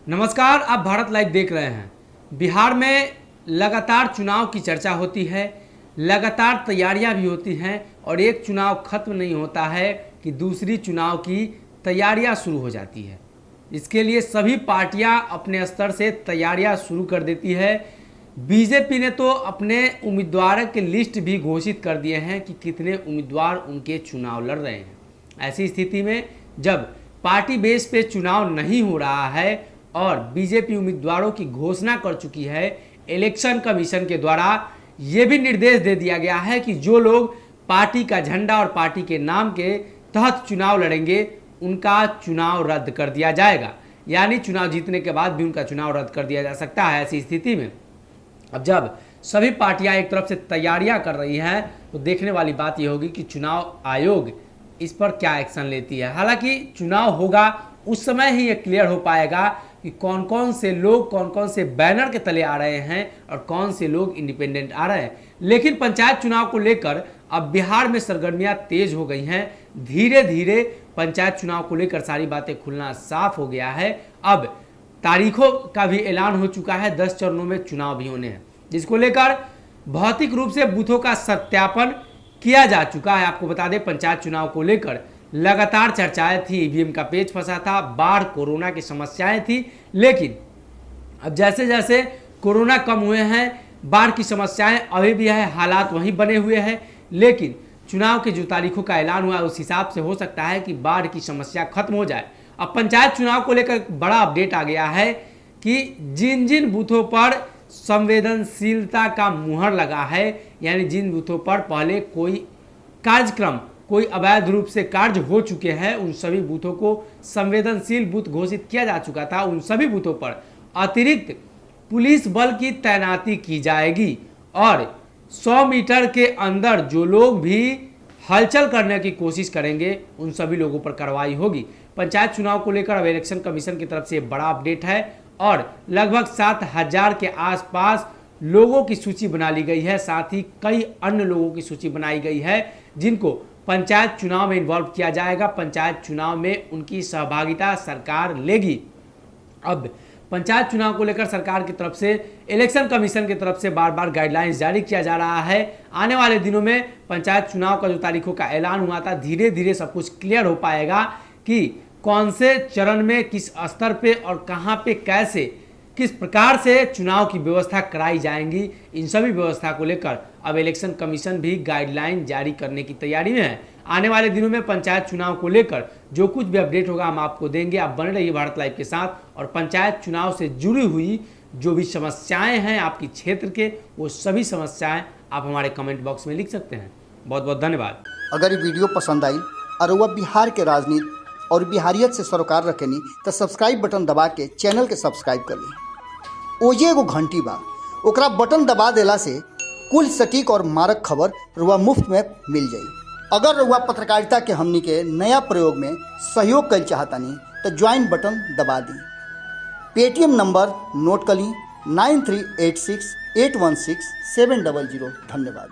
नमस्कार, आप भारत लाइव देख रहे हैं। बिहार में लगातार चुनाव की चर्चा होती है, लगातार तैयारियां भी होती हैं और एक चुनाव खत्म नहीं होता है कि दूसरी चुनाव की तैयारियां शुरू हो जाती है। इसके लिए सभी पार्टियां अपने स्तर से तैयारियां शुरू कर देती है। बीजेपी ने तो अपने उम्मीदवारों की लिस्ट भी घोषित कर दिए हैं कि कितने उम्मीदवार उनके चुनाव लड़ रहे हैं। ऐसी स्थिति में जब पार्टी बेस पे चुनाव नहीं हो रहा है और बीजेपी उम्मीदवारों की घोषणा कर चुकी है, इलेक्शन कमीशन के द्वारा ये भी निर्देश दे दिया गया है कि जो लोग पार्टी का झंडा और पार्टी के नाम के तहत चुनाव लड़ेंगे उनका चुनाव रद्द कर दिया जाएगा। यानी चुनाव जीतने के बाद भी उनका चुनाव रद्द कर दिया जा सकता है। ऐसी स्थिति में अब जब सभी पार्टियां एक तरफ से तैयारियां कर रही हैं तो देखने वाली बात यह होगी कि चुनाव आयोग इस पर क्या एक्शन लेती है। हालांकि चुनाव होगा उस समय ही ये क्लियर हो पाएगा कि कौन कौन से लोग कौन कौन से बैनर के तले आ रहे हैं और कौन से लोग इंडिपेंडेंट आ रहे हैं। लेकिन पंचायत चुनाव को लेकर अब बिहार में सरगर्मियां तेज हो गई हैं। धीरे धीरे पंचायत चुनाव को लेकर सारी बातें खुलना साफ हो गया है। अब तारीखों का भी ऐलान हो चुका है, 10 चरणों में चुनाव भी होने हैं, जिसको लेकर भौतिक रूप से बूथों का सत्यापन किया जा चुका है। आपको बता दें, पंचायत चुनाव को लेकर लगातार चर्चाएं थी, ईवीएम का पेच फंसा था, बाढ़ कोरोना की समस्याएं थी। लेकिन अब जैसे जैसे कोरोना कम हुए हैं, बाढ़ की समस्याएं अभी भी है, हालात वहीं बने हुए हैं। लेकिन चुनाव के जो तारीखों का ऐलान हुआ है उस हिसाब से हो सकता है कि बाढ़ की समस्या खत्म हो जाए। अब पंचायत चुनाव को लेकर बड़ा अपडेट आ गया है कि जिन जिन बूथों पर संवेदनशीलता का मुहर लगा है, यानी जिन बूथों पर पहले कोई कार्यक्रम कोई अवैध रूप से कार्य हो चुके हैं, उन सभी बूथों को संवेदनशील बूथ घोषित किया जा चुका था। उन सभी बूथों पर अतिरिक्त पुलिस बल की तैनाती की जाएगी और 100 मीटर के अंदर जो लोग भी हलचल करने की कोशिश करेंगे उन सभी लोगों पर कार्रवाई होगी। पंचायत चुनाव को लेकर अब इलेक्शन कमीशन की तरफ से बड़ा अपडेट है और लगभग 7,000 के आसपास लोगों की सूची बना ली गई है। साथ ही कई अन्य लोगों की सूची बनाई गई है जिनको पंचायत चुनाव में इन्वॉल्व किया जाएगा। पंचायत चुनाव में उनकी सहभागिता सरकार लेगी। अब पंचायत चुनाव को लेकर सरकार की तरफ से, इलेक्शन कमीशन की तरफ से बार बार गाइडलाइंस जारी किया जा रहा है। आने वाले दिनों में पंचायत चुनाव का जो तारीखों का ऐलान हुआ था, धीरे धीरे सब कुछ क्लियर हो पाएगा कि कौन से चरण में किस स्तर पे और कहां पे कैसे किस प्रकार से चुनाव की व्यवस्था कराई जाएंगी। इन सभी व्यवस्था को लेकर अब इलेक्शन कमीशन भी गाइडलाइन जारी करने की तैयारी में है। आने वाले दिनों में पंचायत चुनाव को लेकर जो कुछ भी अपडेट होगा हम आपको देंगे। आप बने रहिए भारत लाइव के साथ और पंचायत चुनाव से जुड़ी हुई जो भी समस्याएं हैं आपकी क्षेत्र के, वो सभी समस्याएं आप हमारे कमेंट बॉक्स में लिख सकते हैं। बहुत बहुत धन्यवाद। अगर ये वीडियो पसंद आई और वह बिहार के राजनीति और बिहारियत से सरोकार रखेनी तो सब्सक्राइब बटन दबा के चैनल के सब्सक्राइब कर ली। ओजे एगो घंटी बा, ओकरा बटन दबा देला से कुल सटीक और मारक खबर रुआ मुफ्त में मिल जाई। अगर रुआ पत्रकारिता के हमनी के नया प्रयोग में सहयोग कर चाहतानी तो ज्वाइन बटन दबा दी। पेटीएम नंबर नोट कर ली 9386816700। धन्यवाद।